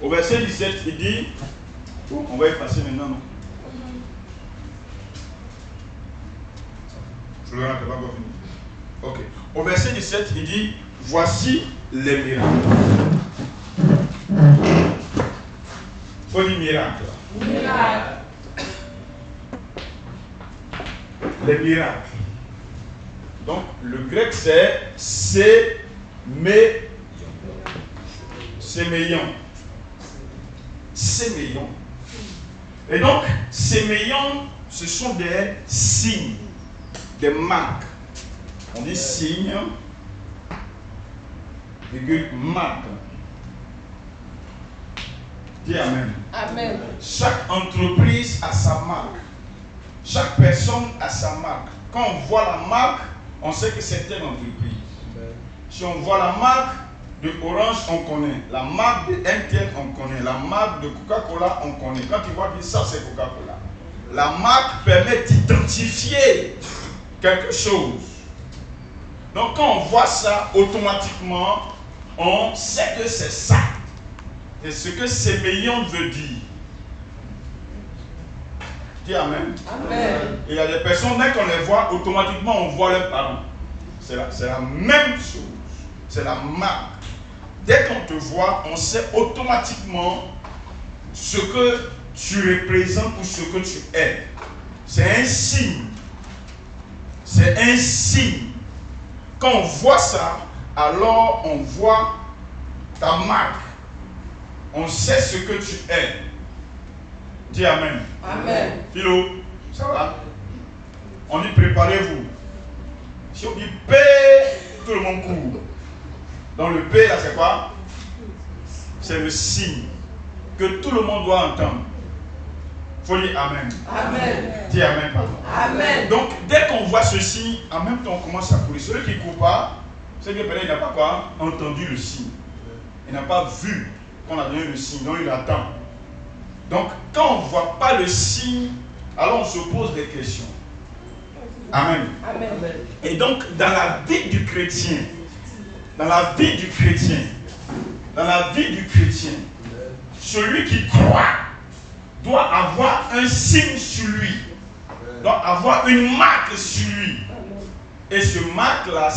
Au verset 17, il dit, on va effacer maintenant, non? Je ne pas encore fini. Ok. Au verset 17, il dit, voici les miracles. Faut dire miracle. Miracle. Les miracles. Donc, le grec c'est séméion. Séméion. Et donc, séméion, ce sont des signes, des marques. On dit signe, virgule, marque. Dis Amen. Amen. Chaque entreprise a sa marque. Chaque personne a sa marque. Quand on voit la marque, on sait que c'est telle entreprise. Si on voit la marque de Orange, on connaît. La marque de MTN, on connaît. La marque de Coca-Cola, on connaît. Quand tu vois que ça, c'est Coca-Cola. La marque permet d'identifier quelque chose. Donc quand on voit ça, automatiquement, on sait que c'est ça. C'est ce que séméion veut dire. Dis Amen. Amen. Et il y a des personnes, dès qu'on les voit, automatiquement on voit leurs parents. C'est la même chose. C'est la marque. Dès qu'on te voit, on sait automatiquement ce que tu représentes ou ce que tu es. C'est un signe. C'est un signe. Quand on voit ça, alors on voit ta marque. On sait ce que tu es. Dis Amen. Amen. Philo, ça va? On dit préparez-vous. Si on dit paix, tout le monde court. Dans le paix, là, c'est quoi? C'est le signe que tout le monde doit entendre. Il faut dire Amen. Amen. Dis Amen, pardon. Amen. Donc, dès qu'on voit ceci, en même temps, on commence à courir. Celui qui ne court pas, c'est que peut-être il n'a pas quoi? Entendu le signe. Il n'a pas vu qu'on a donné le signe, donc il attend. Donc, quand on ne voit pas le signe, alors on se pose des questions. Amen. Amen. Et donc, dans la vie du chrétien, celui qui croit doit avoir un signe sur lui, doit avoir une marque sur lui. Et cette marque-là,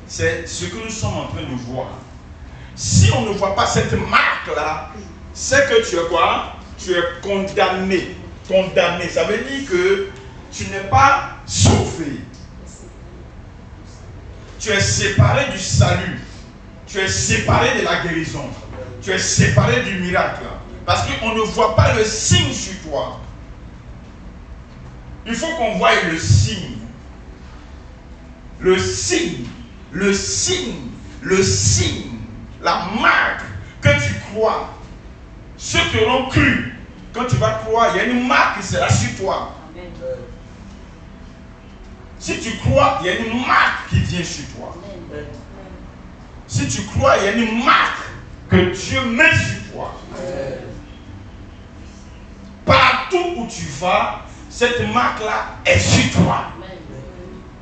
c'est ce que nous sommes en train de voir. Si on ne voit pas cette marque-là, c'est que tu es quoi? Tu es condamné. Condamné, ça veut dire que tu n'es pas sauvé. Tu es séparé du salut. Tu es séparé de la guérison. Tu es séparé du miracle. Parce qu'on ne voit pas le signe sur toi. Il faut qu'on voie le signe. Le signe. Le signe. Le signe. La marque que tu crois. Ceux qui auront cru. Quand tu vas croire, il y a une marque qui sera sur toi. Amen. Si tu crois, il y a une marque qui vient sur toi. Si tu crois, il y a une marque que Dieu met sur toi. Partout où tu vas, cette marque-là est sur toi.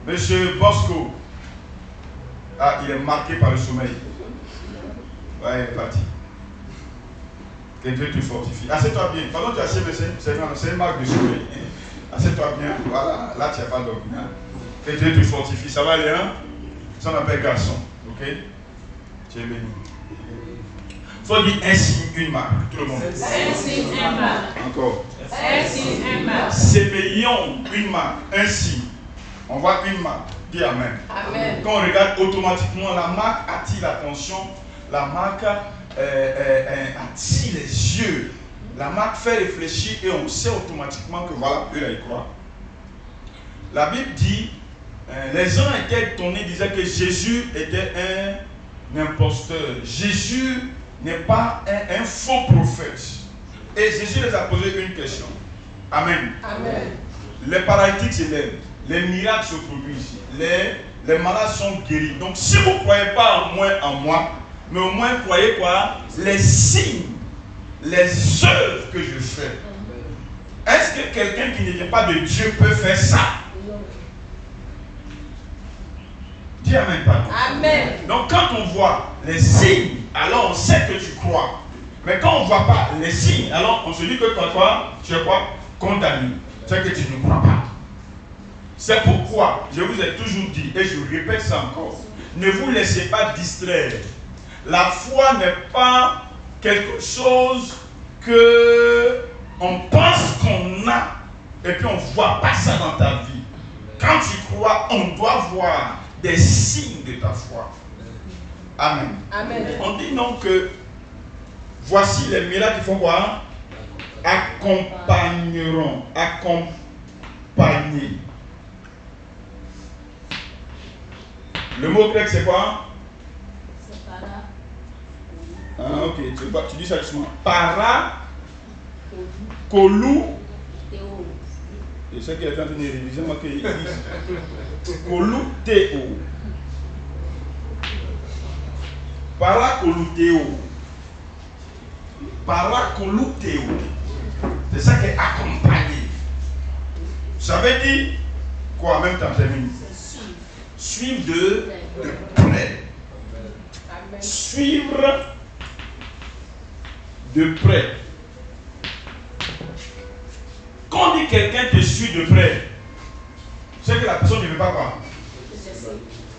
Monsieur Bosco, ah, il est marqué par le sommeil. Ouais, il est parti. Que Dieu te fortifie. Assieds-toi bien. Pendant que tu assieds, c'est une marque de sommeil. Assieds-toi bien. Voilà, là tu n'as pas dormi. Hein? Que Dieu te fortifie. Ça va aller, hein? Ça on appelle garçon. Ok? Tu es béni. Il faut dire un signe, une marque. Tout le monde. Un signe, une marque. Encore. Un signe, une marque. Séméion, une marque, un signe. On voit une marque. Dis Amen. Amen. Quand on regarde automatiquement, la marque attire l'attention. La marque attire les yeux. La marque fait réfléchir et on sait automatiquement que voilà, eux là ils croient. La Bible dit, les gens étaient étonnés, disaient que Jésus était un imposteur. Jésus n'est pas un faux prophète. Et Jésus les a posé une question. Amen. Amen. Les paralytiques s'élèvent, les miracles se produisent, les malades sont guéris. Donc si vous ne croyez pas en moi, mais au moins croyez quoi? Les signes, les œuvres que je fais. Est-ce que quelqu'un qui ne vient pas de Dieu peut faire ça? Dis Amen, pardon. Amen. Donc quand on voit les signes, alors on sait que tu crois. Mais quand on ne voit pas les signes, alors on se dit que toi, tu es quoi? Condamné. C'est que tu ne crois pas. C'est pourquoi je vous ai toujours dit, et je répète ça encore, ne vous laissez pas distraire. La foi n'est pas quelque chose que on pense qu'on a et puis on ne voit pas ça dans ta vie. Quand tu crois, on doit voir des signes de ta foi. Amen. Amen. On dit donc que voici les miracles qui font quoi? Accompagneront. Accompagner. Le mot grec c'est quoi? C'est para. Ah, ok, tu dis ça justement. Para, kolou. Et ce qu'il est en train de réviser, moi qu'il dit. Kolou théo. Para kolou théo. Para kolou théo. C'est ça qui est accompagné. Ça veut dire quoi en même temps, termine? Suivre de près. Suivre de près. Quand on dit quelqu'un te suit de près, c'est que la personne ne veut pas quoi?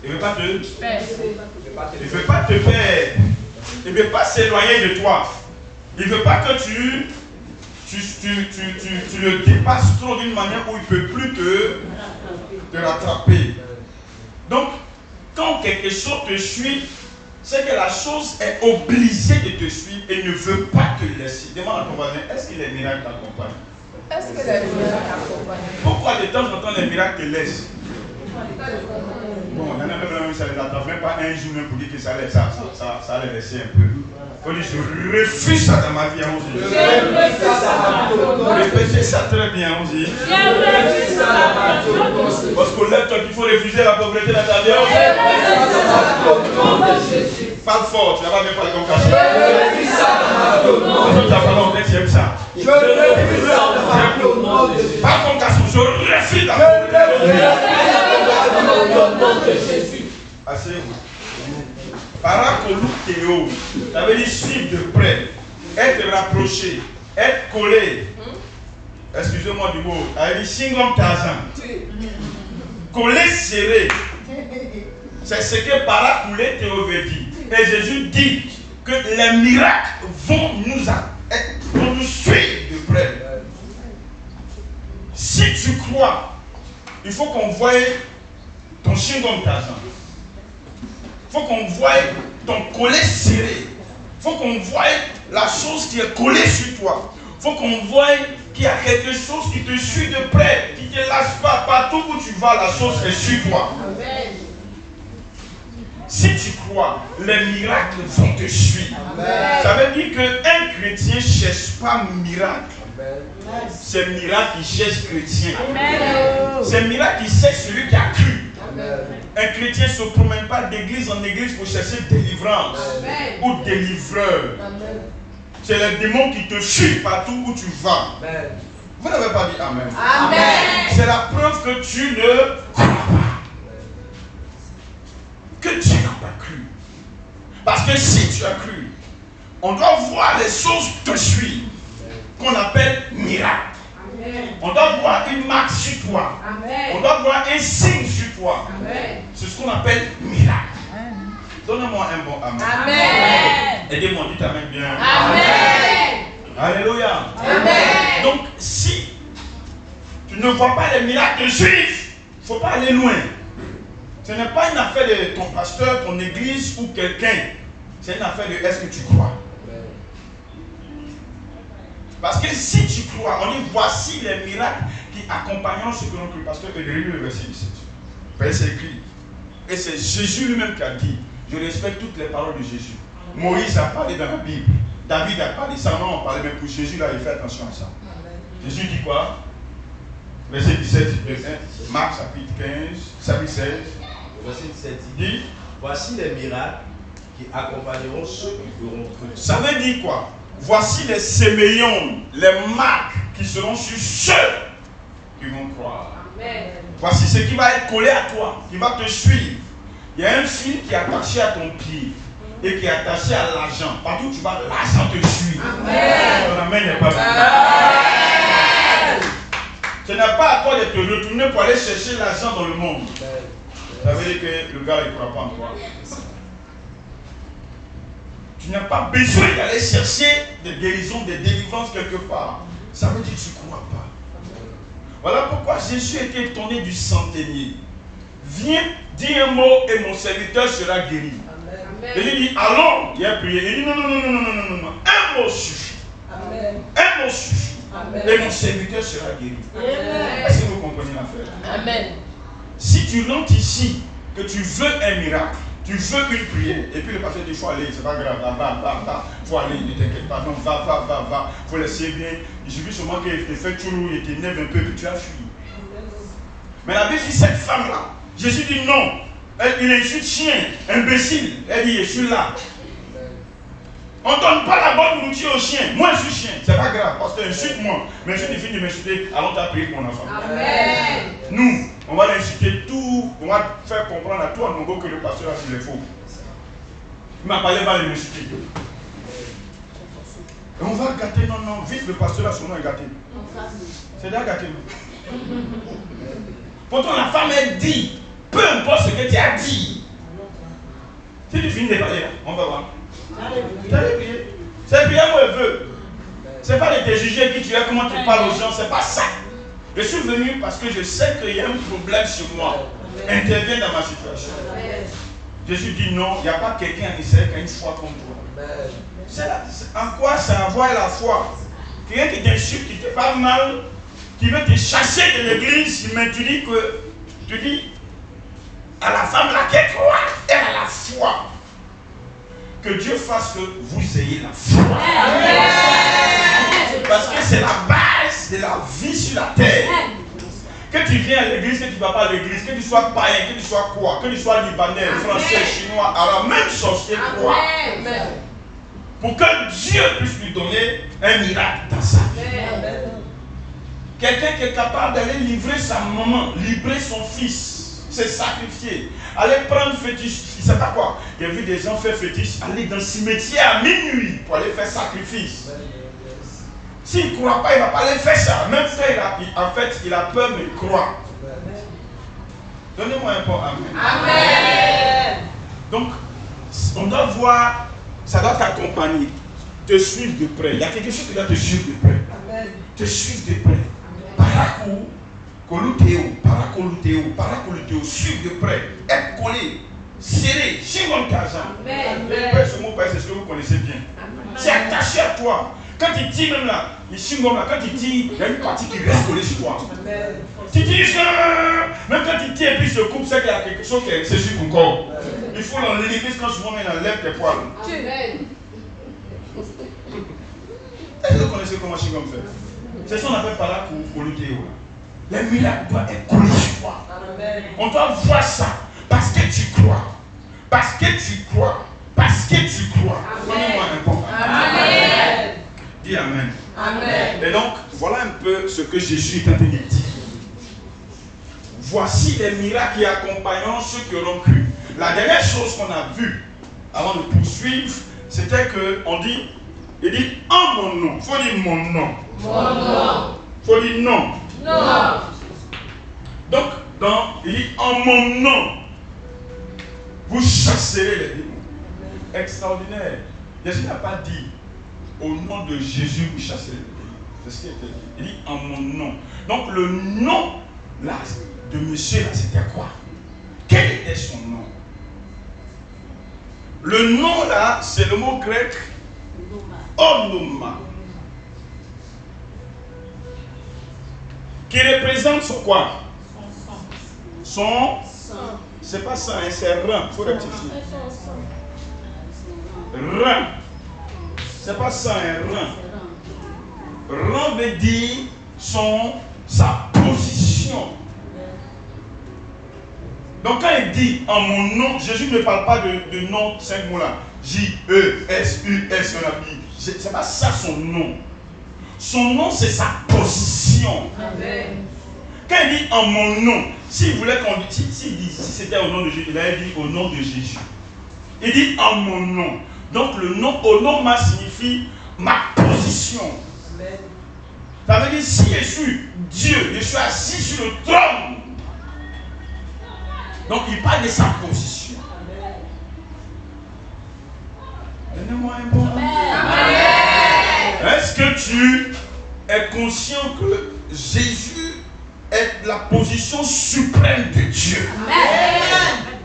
Il ne veut pas te perdre. Il ne veut pas te perdre. Il ne veut pas s'éloigner de toi. Il ne veut pas que tu le dépasses trop d'une manière où il ne peut plus te rattraper. Donc, quand quelque chose te suit, c'est que la chose est obligée de te suivre et ne veut pas te laisser. Demande à ton voisin, est-ce que les miracles t'accompagnent? Est-ce que les miracles t'accompagnent? Pourquoi de temps en temps les miracles te laissent? Bon, il y en a même ça ne les attend même pas un jour même pour dire que ça les laisser un peu. On dit, je refuse ça dans ma vie, on dit. Répétez ça très bien, on dit. Parce qu'on lève toi qu'il faut refuser la pauvreté dans ta vie. Parle fort, tu n'as pas bien parlé comme ça. Je refuse ça dans tu as parlé en fait, j'aime ça. Je refuse ça dans pas comme ça, je refuse la pauvreté. Asseyez-vous. Paracoluteo, ça veut dire suivre de près, être rapproché, être collé. Excusez-moi du mot, elle dit singom tazan. Collé serré. C'est ce que paracoluteo veut dire. Et Jésus dit que les miracles vont nous suivre de près. Si tu crois, il faut qu'on voie ton singom tazan. Il faut qu'on voie ton collet serré. Il faut qu'on voie la chose qui est collée sur toi. Il faut qu'on voie qu'il y a quelque chose qui te suit de près, qui ne te lâche pas. Partout où tu vas, la chose est sur toi. Amen. Si tu crois, les miracles vont te suivre. Amen. Ça veut dire qu'un chrétien ne cherche pas miracle. C'est miracle qui cherche chrétien. C'est miracle qui cherche celui qui a cru. Amen. Un chrétien ne se promène pas d'église en église pour chercher délivrance. Amen. Ou délivreur. C'est les démons qui te suivent partout où tu vas. Amen. Vous n'avez pas dit Amen. Amen. C'est la preuve que tu ne crois pas. Que tu n'as pas cru. Parce que si tu as cru, on doit voir les choses te suivre, qu'on appelle miracle. Amen. On doit voir une marque sur toi. Amen. On doit voir un signe sur toi. C'est ce qu'on appelle miracle. Donnez-moi un bon Amen. Amen. Aidez-moi, dites Amen bien. Amen. Alléluia. Amen. Donc, si tu ne vois pas les miracles te suivre, il ne faut pas aller loin. Ce n'est pas une affaire de ton pasteur, ton église ou quelqu'un. C'est une affaire de est-ce que tu crois. Parce que si tu crois, on dit voici les miracles qui accompagneront ceux que l'on cru. Parce que le verset 17. C'est écrit. Et c'est Jésus lui-même qui a dit. Je respecte toutes les paroles de Jésus. Moïse a parlé dans la Bible. David a parlé. Ça, non, on parlait même pour Jésus, là, il fait attention à ça. Jésus dit quoi? Verset 17, Marc chapitre 15, chapitre 16. Verset 17 dit voici les miracles qui accompagneront ceux qui feront cru. Ça veut dire quoi? Voici les séméons, les marques qui seront sur ceux qui vont croire. Amen. Voici ce qui va être collé à toi, qui va te suivre. Il y a un fil qui est attaché à ton pied. et qui est attaché à l'argent. Partout où tu vas, l'argent te suit. Amen. Ton amen n'est pas bon. Ce n'est pas à toi de te retourner pour aller chercher l'argent dans le monde. Ça veut dire que le gars ne croit pas en toi. Tu n'as pas besoin d'aller chercher des guérisons, des délivrances quelque part. Ça veut dire que tu ne crois pas. Voilà pourquoi Jésus était étonné du centenier. Viens, dis un mot et mon serviteur sera guéri. Et il dit, allons, il a prié. Il dit, non. Un mot suffit. Amen. Un mot suffit. Amen. Et mon serviteur sera guéri. Amen. Est-ce que vous comprenez l'affaire? Amen. Si tu rentres ici, que tu veux un miracle, tu veux une prière, et puis le pasteur dit, il faut aller, c'est pas grave, va, il faut aller, ne t'inquiète pas, non, va, il faut laisser bien. J'ai vu seulement qu'il te fait tout, il t'énerve un peu, puis tu as fui. Mais la Bible dit, cette femme-là, Jésus dit non, il insulte chien, imbécile, elle dit, je suis là. On ne donne pas la bonne nourriture au chien. Moi, je suis chien. C'est pas grave, parce que insulte-moi. Mais je défini de m'insulter, allons t'as prié pour mon enfant. Amen. Nous, on va l'insulter tout, on va faire comprendre à tout en Mongo que le pasteur a dit les faux. Il m'a parlé, il va l'insulter. Et on va gâter, non, vite le pasteur a son nom est gâté. C'est déjà gâté. Pourtant la femme elle dit, peu importe ce que tu as dit. Si tu finis de parler là, on va voir. Tu as prié. C'est prier moi je veux. C'est pas de te juger qui tu es, comment tu parles aux gens, c'est pas ça. Je suis venu parce que je sais qu'il y a un problème sur moi. Interviens dans ma situation. Jésus dit non, il n'y a pas quelqu'un en Israël qui a une foi comme toi. En quoi ça envoie la foi? Quelqu'un qui t'insulte, qui te parle mal, qui veut te chasser de l'église, mais tu dis à la femme là qui croit, elle a la foi. Que Dieu fasse que vous ayez la foi. Parce que c'est la base de la vie sur la terre. Que tu viens à l'église, que tu ne vas pas à l'église, que tu sois païen, que tu sois quoi, que tu sois libanais, français, chinois, arabe, même sorcier, quoi. Pour que Dieu puisse lui donner un miracle dans sa vie. Quelqu'un qui est capable d'aller livrer sa maman, livrer son fils, se sacrifier, aller prendre fétiche, il ne sait pas quoi. Il y a vu des gens faire fétiche, aller dans le cimetière à minuit pour aller faire sacrifice. S'il ne croit pas, il ne va pas aller faire ça. Même ça, il a peur, mais il croit. Donnez-moi un peu amen. Amen. Donc, on doit voir, ça doit t'accompagner, te suivre de près. Il y a quelque chose qui doit te suivre de près. Amen. Te suivre de près. Parakou, paracoluteo, suivre de près. Être collé, serré, chingon kazan. Amen. Ce mot, c'est ce que vous connaissez bien. C'est attaché à toi. Quand il dit même là, il chingom là, quand il dit, il y a une partie qui reste collée sur toi. Amen. Tu dis ça, même quand il tient et puis il se coupe, c'est qu'il y a quelque chose qui est sur ton corps. Il faut l'enlever quand souvent on enlève tes poils. Amen. Est-ce que vous connaissez comment chingom fait? C'est ce qu'on appelle paracoluteo. Les miracles doivent être collés sur toi. Amen. On doit voir ça parce que tu crois. Parce que tu crois. Parce que tu crois. Donnez-moi un bon. Amen. Dis amen. Amen. Et donc, voilà un peu ce que Jésus est en train de dire. Voici les miracles qui accompagneront ceux qui auront cru. La dernière chose qu'on a vue avant de poursuivre, c'était qu'on dit, il dit en mon nom. Il faut dire mon nom. Mon nom. Il faut dire non. Non. Donc, il dit en mon nom, vous chasserez les démons. Extraordinaire. Jésus n'a pas dit au nom de Jésus vous chasserez les démons. C'est ce qui a été dit. Il dit en mon nom. Donc le nom là, de monsieur là, c'était quoi? Quel était son nom? Le nom là, c'est le mot grec onoma. Qui représente son quoi? Son c'est pas ça, hein, c'est rein, il faut rectifier. Rein. C'est pas ça, un rein. Rein veut dire sa position. Donc quand il dit en mon nom, Jésus ne parle pas de nom, 5 mots là. J-E-S-U-S, on a dit. C'est pas ça son nom. Son nom, c'est sa position. Amen. Quand il dit en mon nom, s'il voulait qu'on dise, si c'était au nom de Jésus, il avait dit au nom de Jésus. Il dit en mon nom. Donc le nom, onoma signifie ma position. Amen. Ça veut dire si je suis Dieu, je suis assis sur le trône. Donc il parle de sa position. Donnez-moi un bon. Est-ce que tu es conscient que Jésus est la position suprême de Dieu? Amen.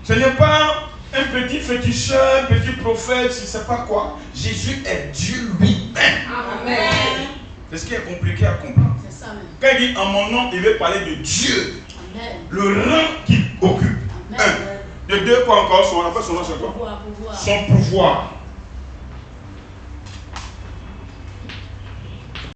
Ce n'est pas un petit féticheur, un petit prophète, je ne sais pas quoi. Jésus est Dieu lui-même. Amen. C'est ce qui est compliqué à comprendre. C'est ça même. Quand il dit en mon nom, il veut parler de Dieu. Amen. Le rang qu'il occupe. Amen. De deux quoi encore, on appelle son nom, c'est quoi? Pouvoir. Son pouvoir.